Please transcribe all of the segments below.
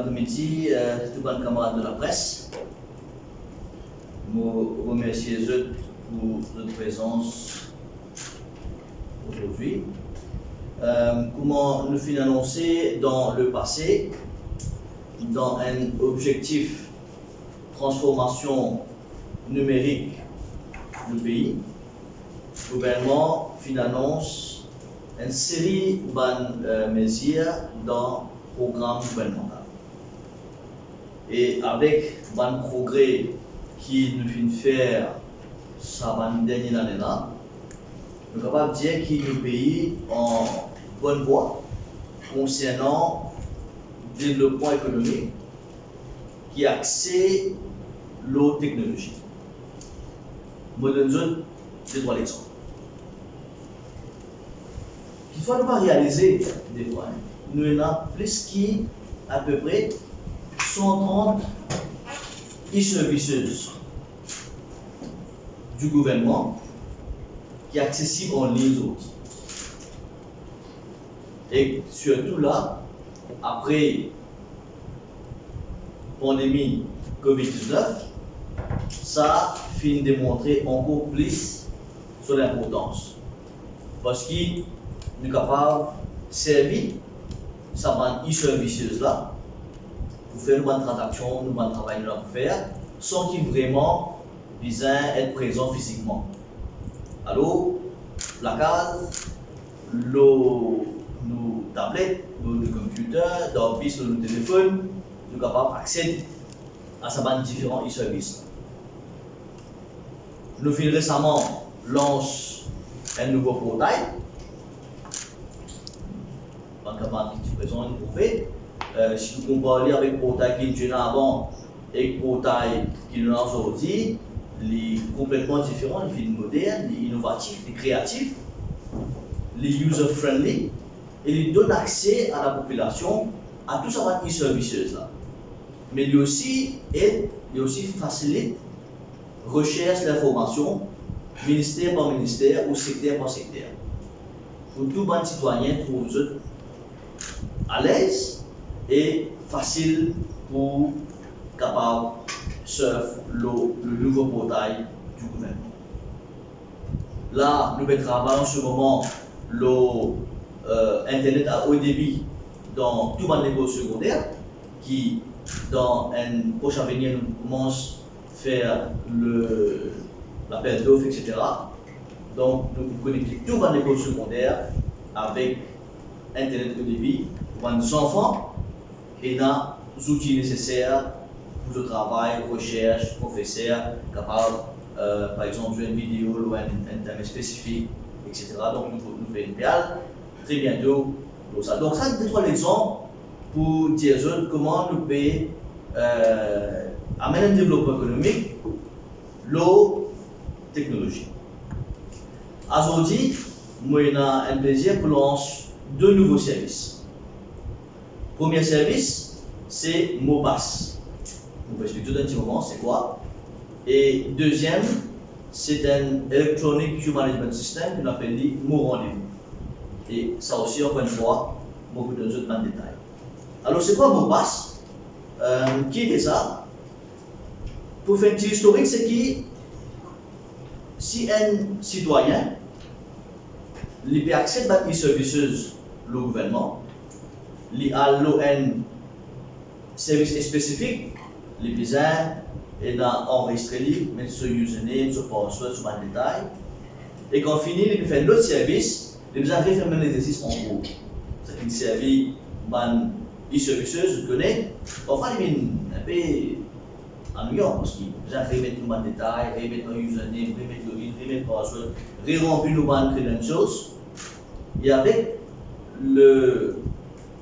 l'après-midi, tout le monde camarade de la presse. Je remercie eux pour votre présence aujourd'hui. Comment nous finons annoncé dans le passé, dans un objectif transformation numérique du pays, le gouvernement finance une série de mesures dans le programme gouvernemental. Et avec le progrès qui nous fait faire ça dernière année là, nous sommes capables de dire que le pays est en bonne voie concernant le développement économique qui a accès aux technologies. Je donne deux trois exemples. Il faut pas réaliser des fois, nous avons plus qu'à peu près 130 e-services du gouvernement qui est accessible en ligne autres. Et surtout là, après la pandémie Covid-19, ça finit de démontrer encore plus sur l'importance. Parce qu'il est capable de servir ces e-services là pour faire une bonne transaction, une bonne travail à faire, sans qu'il vraiment besoin être présent physiquement. Alors, la case, nos tablettes, nos computers, d'office, nos téléphones, nous sommes capables d'accéder à ces différents e-services. Nous avons récemment lancé un nouveau portail. Qui est présent, vous fait. Si vous comparez avec le portail qui était avant et le portail qui est aujourd'hui, il est complètement différent, il est moderne, il est innovatif, il est créatif, il est user-friendly et il donne accès à la population à tous ces e-services là. Mais il aussi aide, il aussi facilite recherche d'informations, ministère par ministère ou secteur par secteur. Pour tout bon citoyen, pour eux à l'aise et facile pour capable surfer le nouveau portail du gouvernement. Là, nous travaillons en ce moment l'Internet à haut débit dans tout le niveau secondaire qui, dans un prochain avenir, nous commence à faire l'appel d'offres, etc. Donc, nous connectons tout le niveau secondaire avec Internet haut débit pour les enfants et dans les outils nécessaires pour le travail, recherche, professeur, capable, par exemple, jouer une vidéo ou un thème spécifique, etc. Donc, nous faisons une PL très bientôt. Donc, ça, c'est trois exemples pour dire comment nous pouvons amener un développement économique, l'eau, technologie. Aujourd'hui, moi, j'ai un plaisir pour lancer deux nouveaux services. Premier service, c'est MOPAS. Je vais expliquer tout un petit moment, c'est quoi. Et deuxième, c'est un Electronic Queue Management System qu'on appelle Mon Rendez-vous. Et ça aussi, encore une fois, beaucoup de autres détails. Alors, c'est quoi MOPAS? Qui est ça? Pour faire un petit historique, c'est que si un citoyen il peut accéder à des services le gouvernement, il a un service spécifique, les besoins et enregistré, mettre ce username, ce password, ce détail. Et quand finit, il peut faire l'autre service, il besoin de faire un exercice en gros. C'est une service, les services, je connais, parfois il est un peu ennuyant parce qu'il besoin de remettre le détail, remettre un username, remettre le login, remettre le password, remplir nos credentials. Et avec le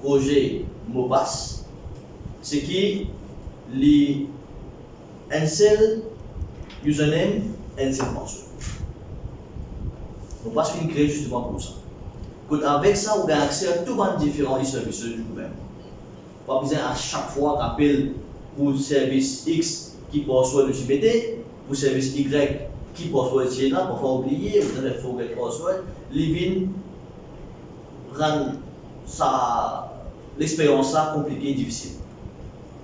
projet MOPAS, c'est qui les un seul username, un seul password. MOPAS est créé justement pour ça. Avec ça, on a accès à tous les différents services du gouvernement. Pas besoin à chaque fois rappeler pour service X qui password le GPT, pour service Y qui password le CNA, parfois oublier, vous avez forget password, les rend l'expérience compliquée et difficile.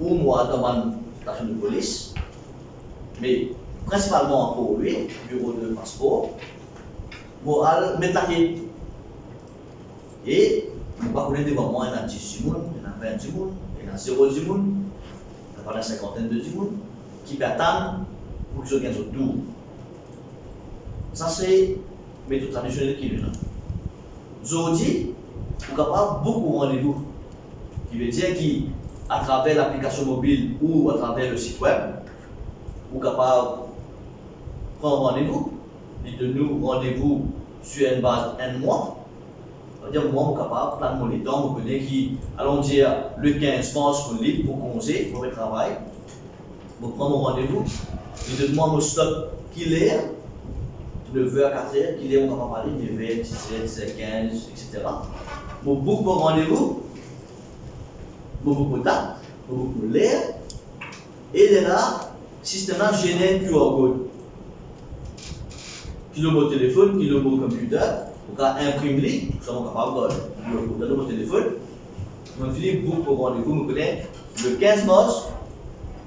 ou moi dans une station de police, mais principalement pour lui, bureau de passeport, moi, je vais et je ne vais pas connaître devant moi, il y a 10 personnes, il y a 20 personnes, il y a 0 personnes, il y a une cinquantaine de personnes qui peuvent attendre pour qu'ils gagnent son tour. Ça, c'est la méthode traditionnelle qui est là. Aujourd'hui, vous êtes capable de beaucoup rendez-vous, qui veut dire qu'à travers l'application mobile ou à travers le site web, vous êtes capable de prendre rendez-vous, et de nous rendez-vous sur une base un mois. C'est-à-dire, moi, je suis capable de prendre mon temps, je connais qui, allons dire, le 15 mars, pour libre, pour commencer, pour le travail. Je prends mon rendez-vous, je demande mon slot qu'il est, 9h à 4h, qu'il est, on va parler, 9h, 17h, 17h15, etc. Je book mon rendez-vous, je book mon date, je book mon l'air, et là, systématiquement, génère un QR code. Kilo mon téléphone, kilo mon computer, pour imprimer, nous sommes capables de donner mon téléphone. Je finis book pour rendez-vous, je connais le 15 mars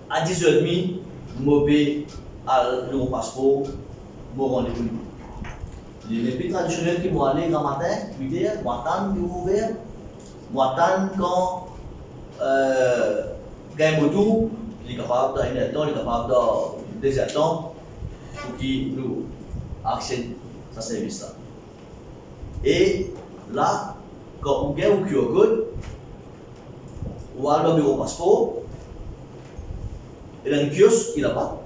à 10h30, je vais à mon passeport, mon rendez-vous. Les pays traditionnels qui vont aller le matin, 8h, je m'attends qu'ils vont ouvrir, je m'attends quand gagne mon tour, il est capable d'un temps, il est capable d'un deuxième temps pour qu'il nous accède à ce service-là. Et là, quand on gagne un QR code, on va dans le bureau passeport, il y a un kiosque qui n'a pas.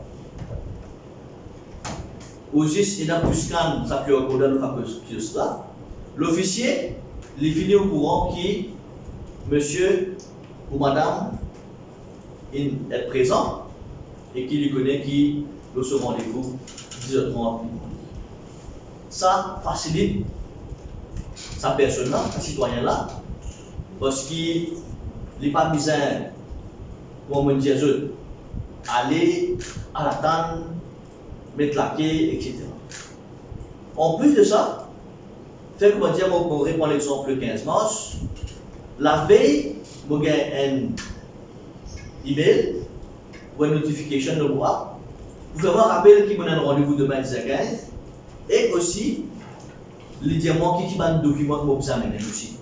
Ou juste, il a pu scanner sa QR code dans le kiosque-là. L'officier, il finit au courant qui, monsieur ou madame, est présent et qui lui connaît qui veut ce rendez-vous 10h30. Ça facilite sa personne-là, sa citoyen-là, parce qu'il n'est pas besoin, comme on dit, aller à la tente, mettre la quai, etc. En plus de ça, fait que dire, on répond l'exemple le 15 mars, la veille, vous avez un email ou une notification de moi, vous pouvez avoir un rappel qui me donne rendez-vous demain à 10h15, et aussi, les diamants qui ont un document que vous amenez aussi.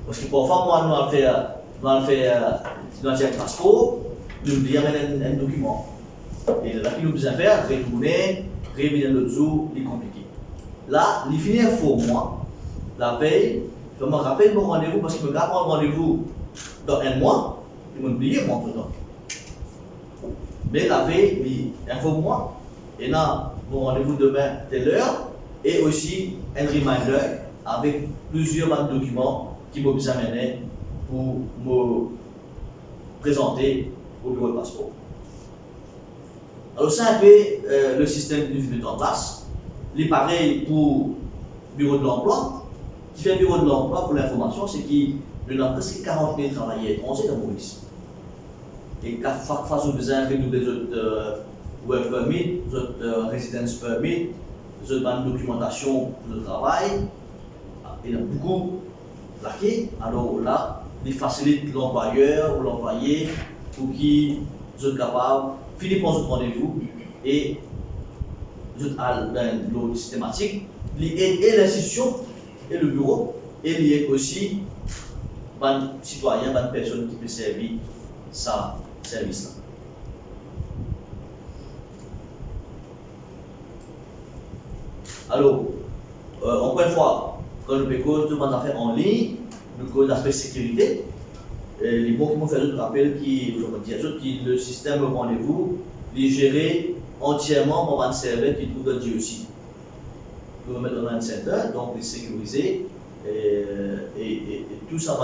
Parce que parfois, moi, nous allons faire un passeport, nous devons amener un document. Et là, qui nous besoin faire, retourner, revenir l'autre jour, c'est compliqué. Là, il finit pour moi, la veille, je me rappelle mon rendez-vous parce que je me garde mon rendez-vous dans un mois, je m'oublie moi entre temps. Mais la veille, il informe moi, et là, mon rendez-vous demain, telle heure, et aussi un reminder avec plusieurs documents qui m'ont amené pour me présenter au bureau de passeport. Alors ça un peu le système que nous mettons en place. Il est pareil pour le bureau de l'emploi. Ce qui fait le bureau de l'emploi pour l'information, c'est qu'il y a presque 40 000 travailleurs étrangers dans Maurice. Et chaque fois que vous besoin de des autres work permit, des autres residence permit, des autres documentation de travail, il y a beaucoup laqué. Alors là, il facilite l'employeur ou l'employé pour qu'ils soient capables de finir par ce rendez-vous et l'autre systématique, et l'institution et le bureau, et il y a aussi les citoyens, les personnes qui peuvent servir ce service-là. Alors, encore une fois, quand nous faisons tout le monde affaires en ligne, nous faisons l'aspect sécurité. Les bons qui m'ont fait le rappel qui le système de rendez-vous est géré entièrement par un serveur qui trouve dans DOC. Nous le mettre dans un center, donc il est sécurisé et tout ça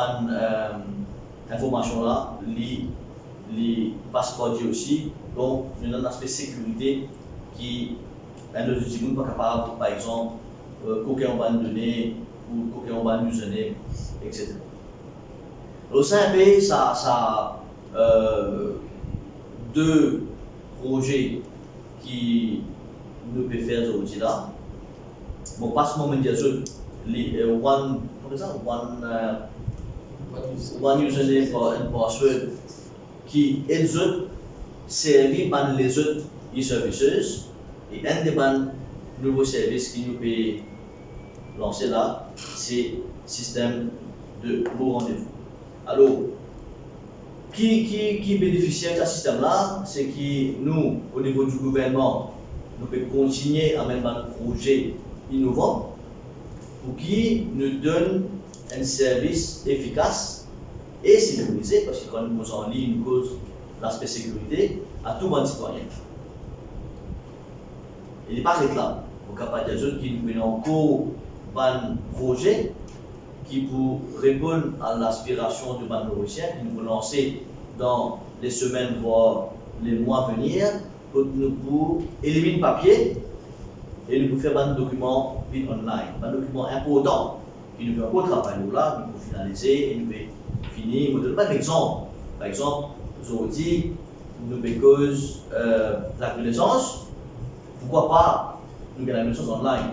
information là, il passe par DOC. Donc, nous avons un aspect sécurité qui un autre outil n'est pas capable, par exemple, qu'aucun va nous donner ou qu'aucun va nous donner, etc. Alors, ça deux projets qui nous peuvent faire aujourd'hui là. Bon, pas seulement médiation, one username and password qui est servi par les autres e-services et un des nouveaux services qui nous peut lancer là, c'est système de beau rendez-vous. Alors, qui bénéficie de ce système-là, c'est que nous, au niveau du gouvernement, nous pouvons continuer à mettre un projet innovant pour qui nous donne un service efficace et sécurisé, parce que quand nous sommes en ligne, nous cause l'aspect sécurité à tout bon citoyen. Il n'est pas réclame. Au cas des autres qui nous ont encore un projet qui pour répondre à l'aspiration de Manuel qui nous vont lancer dans les semaines, voire les mois à venir, pour éliminer le papier et nous faire un document online, un document important qui nous fait encore travailler là, nous pouvons finaliser et nous pouvons finir. Je vous donne un exemple. Par exemple, aujourd'hui, nous cause la connaissance. Pourquoi pas nous avons la connaissance online?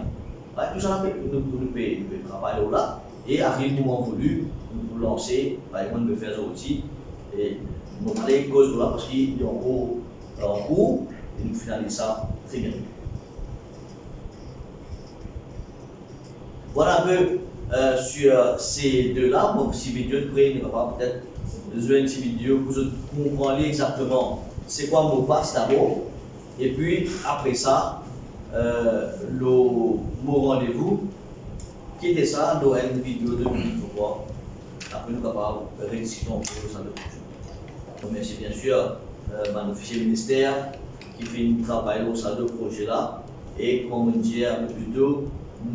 Tout ça, nous pouvons travailler là et arrive le moment voulu, nous pouvons lancer, par exemple, nous pouvons faire des outils et nous allons aller cause là parce qu'il y a en cours et nous finalisons ça très bien. Voilà un peu sur ces deux-là. Bon, si vidéo de près, nous va peut-être jouer une petite vidéo pour vous comprendre exactement c'est quoi le mot passe d'abord. Et puis après ça, le mot rendez-vous, qui était ça, dans une vidéo de minutes pour voir. Après nous capables de rédiscuter un peu ça de projet. Merci bien sûr mon officier ministère qui fait un travail au sein de projet là. Et comme on dit un peu plus tôt,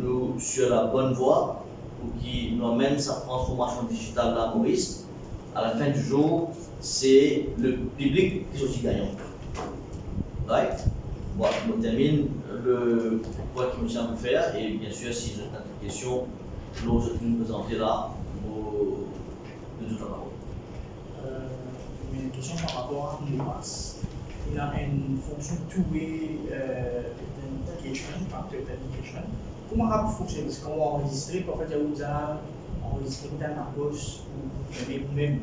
nous sur la bonne voie pour qui nous amène sa transformation digitale à Maurice. À la fin du jour, c'est le public qui est aussi gagnant. Right? Bon, on termine le point qui me semble faire et bien sûr, si vous avez des questions, nous nous présenter là pour de toute la parole. Une question par rapport à MOPAS. Il a une fonction two-way authentication, authentication. Comment ça fonctionne? Comment enregistrer? En fait, vous avez enregistré dans la poche ou même.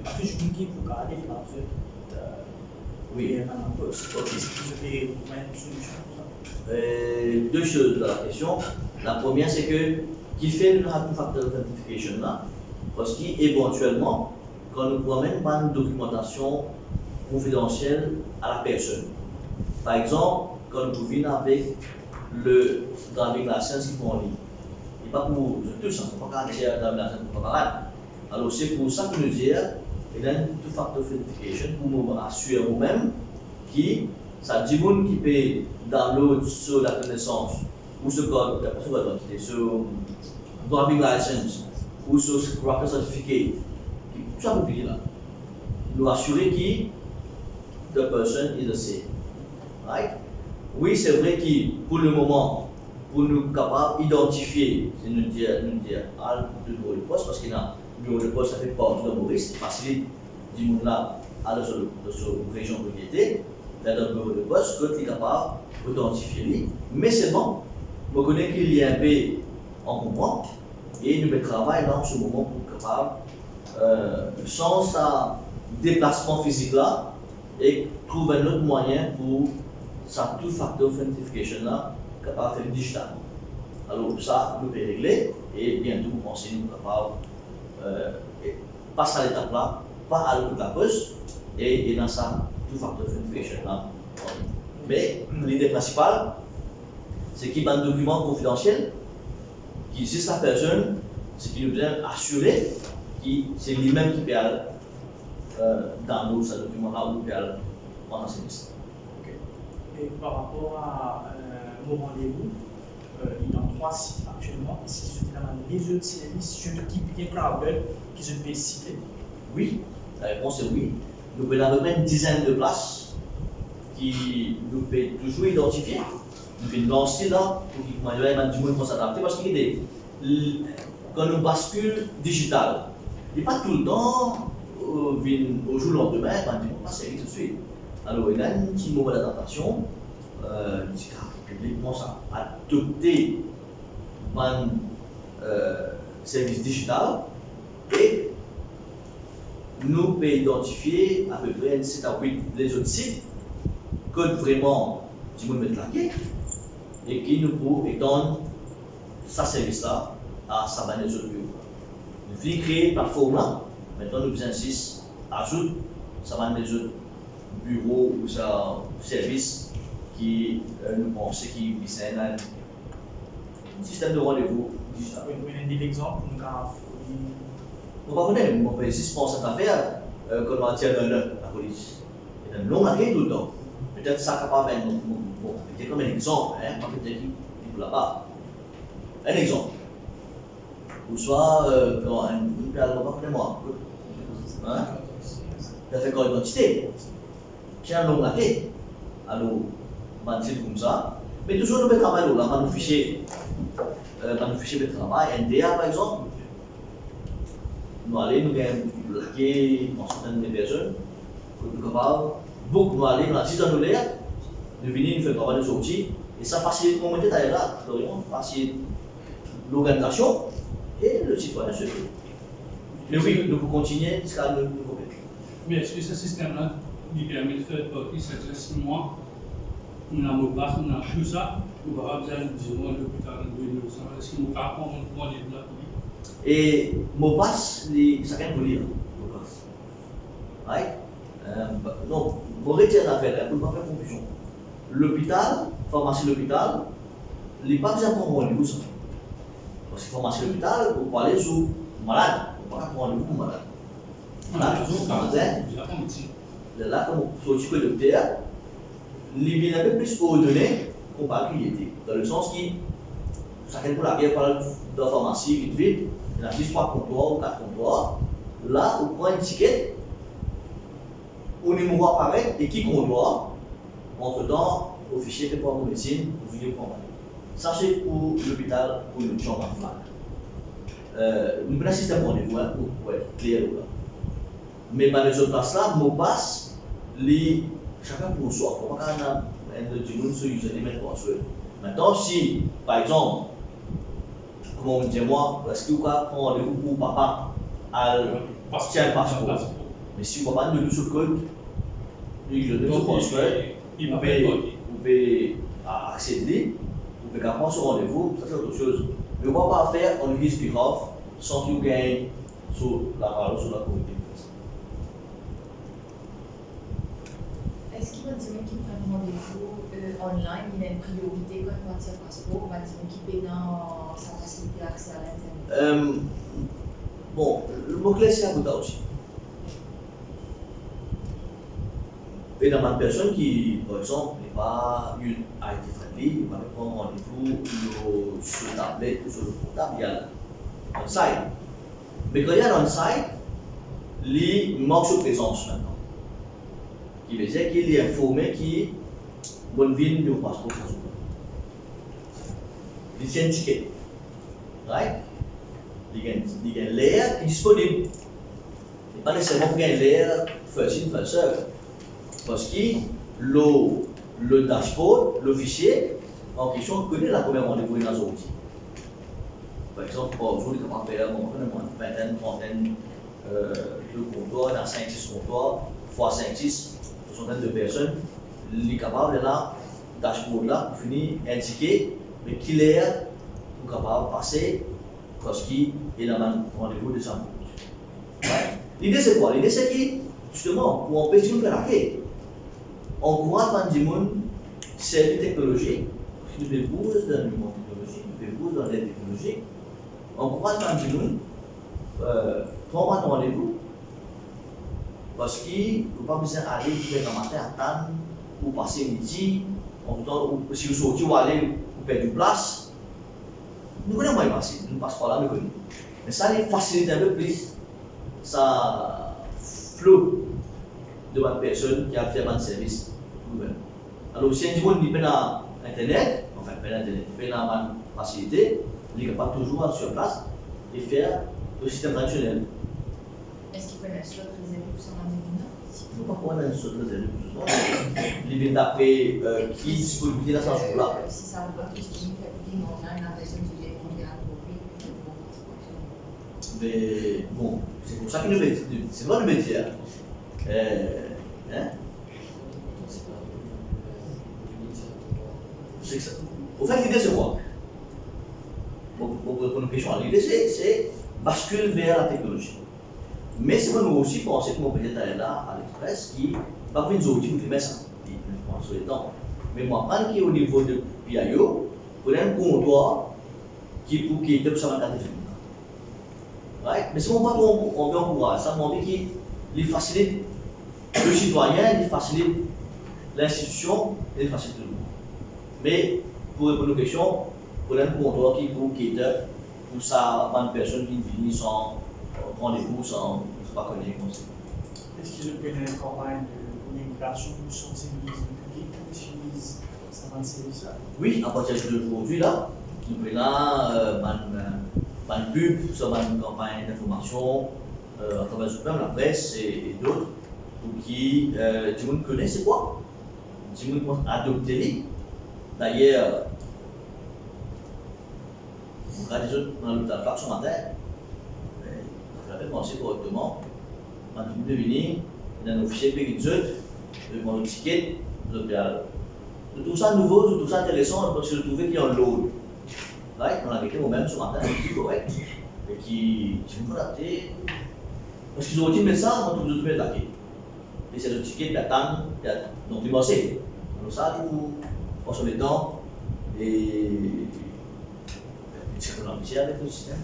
Parce que je vous dis pour garder la fait. Oui, dans la poche. Ok. Vous avez une solution? Deux choses dans la question. La première, c'est que qui fait le factor authentication là, parce qu'éventuellement, quand nous promène pas une documentation confidentielle à la personne. Par exemple, quand nous venons avec le driving license qui est en ligne. Et pas pour tout ça, on ne peut pas garantir le driving license pour pas. Alors c'est pour ça que nous disons, il y a une two-factor authentication pour nous assurer nous-mêmes que ça dit qui peut download sur la connaissance ou sur code d'identité, sur driving license ou sur rapper certificate. Tout ça vous là. Nous assurer que the person is the same. Right? Oui, c'est vrai que pour le moment, pour nous capables d'identifier, c'est nous dire à le numéro de poste, parce qu'il y a un numéro de poste, ça fait partie de Maurice, c'est facile du monde là à la région propriété, là dans le numéro de poste, que tu es capable d'identifier lui. Mais c'est bon, je connais qu'il y a un peu en comprend, et nous travaillons là en ce moment pour capable, sans sa déplacement physique là, et trouver un autre moyen pour ça two-factor authentication là, capable de faire digital. Alors ça, nous pouvons régler et bientôt vous pensez nous capable passer à l'étape là, pas à l'autre de la poste et dans ça two-factor authentication là. Mais l'idée principale, c'est qu'il y a un document confidentiel qui existe la personne, c'est qu'il nous vient assurer que c'est lui-même qui peut aller dans ce document là ou peut aller en service. Et par rapport à mon rendez-vous, il y a 3 sites actuellement. Est-ce qu'il y a des autres services sur le type de crowded qui se peut citer? Oui, la réponse est oui. Nous pouvons avoir une dizaine de places qui nous pouvons toujours identifier. Nous pouvons lancer là pour qu'il y ait du monde pour s'adapter parce qu'il y a quand nous bascule digital, il n'y a pas tout le temps au jour le lendemain, on passe tout de suite. Alors, il y a un petit moment d'adaptation, le public commence à adopter un service digital et nous pouvons identifier à peu près 7 à 8 les autres sites que vraiment du monde mettre laqué et qui nous peut étendre sa service-là à sa bannière de bureau. Nous venons créer une plateforme là, maintenant nous insistons à ajouter sa bannière de bureau ou sa service qui nous pensons qui est un système de rendez-vous digital. Vous avez des exemples, on va connaître, on peut juste penser à faire comme on tient la police. Il y a une longue année tout le temps. Peut-être ça capable d'être peut-être comme un exemple, hein, pas peut-être qu'il ne l'a pas. Un exemple. Ou soit quand un père ne va pas moi. Hein? Il a fait quoi identité. Qui a une longue année. Alors, on va dire comme ça. Mais toujours nous pouvons travailler là, on va nous fichier de travail, NDA par exemple. Nous allons nous laquer dans certaines personnes, pour nous capables, beaucoup nous aller dans la dans l'air, nous venir nous faire travailler de sortie, et ça facilite le moment là, facilite l'organisation et le citoyen se fait. Mais oui, nous pouvons continuer jusqu'à nous compléter. Mais est-ce que ce système-là lui permet de faire partie, c'est-à-dire 6 mois, on a mot passe, on a tout ça, on va besoin de dire l'hôpital de l'Innovation, est-ce qu'il nous fait prendre un rendez-vous là? Et mot passe, chacun peut lire mot passe. Right? Donc, vous retirez l'affaire pour ne pas faire confusion. L'hôpital, pharmacie l'hôpital, il n'est pas besoin de prendre rendez-vous ça. Parce que pharmacie l'hôpital, vous parlez sur malade, vous ne pouvez pas prendre rendez-vous pour malade. Malade, toujours, là, comme vous sortez le docteur, il vient un peu plus ordonné qu'on parle qu'il était. Dans le sens qui, chacun pour la guerre parle de la pharmacie vite vite, il y a 10 3 comptoirs ou 4 comptoirs. Là, on prend un ticket, au numéro apparaît et qui comptoir. Entre-temps, au fichier fait pour la médecine, vous venez prendre. Ça, c'est pour l'hôpital, pour une chambre à flac. Nous avons un système de rendez-vous pour être clair là. Mais dans les autres places-là, mot passe, chacun pour soi. Pour pas qu'on a un de monde sur username pour soi. Maintenant, si, par exemple, comment on dit moi, est-ce que vous pouvez prendre rendez-vous pour papa à tiens le passeport? Mais si vous papa ne nous sur le code, username sur passeport, vous pouvez accéder, vous pouvez prendre ce rendez-vous, ça c'est autre chose. Mais on ne va pas faire on his behalf sans qu'il gagne sur la parole, sur la communauté. Est-ce qu'il y a des gens qui prennent rendez-vous online, il y a une priorité quand on tire passeport, des gens qui paient dans sa facilité d'accès à l'internet? Bon, le mot-clé c'est un peu aussi. Et dans une personne qui, par exemple, n'est pas une IT friendly, il va prendre rendez-vous sur la tablette ou sur le portable, il y a on-site. Mais quand il y a on-site, il manque de présence maintenant. Qui veut dire qu'il est informé qu'il bonne ville de passeport sans oublier. Il tient un ticket. Right? Il y a l'air qui est disponible. Il n'est pas nécessairement pour gagner l'air facile, facile. Parce que le dashboard, le fichier en question connaît la première rendez-vous dans l'outil. Par exemple, aujourd'hui, on va faire une vingtaine, trentaine de comptoirs, dans 5-6 comptoirs, fois 5-6, centaines de personnes, il est capable de là, dashboard là, pour finir indiquer mais qu'il est pour capable de passer parce qu'il est dans un rendez-vous de 100 minutes. L'idée c'est quoi? L'idée c'est que justement, pour empêcher de faire la quai, on encourage les gens c'est une technologie, nous devons dans le monde technologique, nous devons dans l'aide technologique, on encourage les gens prendre un rendez-vous. Parce qu'il ne faut pas besoin d'aller faire un matin attendre ou passer midi, en tout temps, ou si vous sortez ou aller ou perdre une place, nous connaissons moins passer, nous ne passons pas là, nous connaissons. Mais ça facilite un peu plus, ça flot de votre personne qui a fait un service. Alors, si un monde n'est pas dans Internet, enfin, pas dans Internet, pas dans une facilité, il est capable toujours être sur place et faire le système traditionnel. Est-ce qu'il peut être slot réservé pour son rendez-vous? Je ne sais pas pourquoi on a une slot réservé pour ça. Il vient d'après qui est disponible dans sa jour là. Si ça ne va pas disponible, il faut dire on a une personne qui est mondiale pour lui, Mais bon, c'est pour ça que c'est pas le métier. Hein? C'est ça. Au fait, l'idée c'est quoi? Pour une question, l'idée c'est basculer vers la technologie. Mais c'est moi nous aussi penser que mon peut-être est là à l'Express qui va venir nous outils pour faire ça. Sur les temps. Mais moi, pas qui au niveau de PIO, pour un comptoir qui pour qui est ça va right? Mais c'est mon pas on veut encourager ça, mon qui facilite le citoyen, il facilite l'institution et il facilite tout le monde. Mais pour répondre aux questions, pour un comptoir qui pour qui pour ça, une personne qui vient sans rendez-vous, sans pas connaître. Est-ce qu'ils ont une campagne de communication ou sensibiliser le public pour utiliser ça dans le service? Oui, à partir d'aujourd'hui, là, nous avons une pub sur une campagne d'information à travers la presse et d'autres pour qui tout le monde connaît c'est quoi. Tout le monde adopter. D'ailleurs, on a des autres dans le plaque ce matin, j'avais pensé correctement, on a tout deviner, il y a un officier qui dit de prendre le ticket, de tout ça nouveau, de tout ça intéressant, parce que je trouvais qu'il y a un load. Right? On a vécu moi-même ce matin, qui est correct, et qui me adapté. Parce qu'ils ont dit, mais ça, on trouve de l'attaquer. Et c'est le ticket d'attendre, donc il bossait. Donc ça, nous passons le temps et c'est qu'on a amitié avec le système.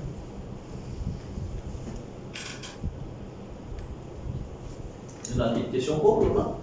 Vous avez une question pour là?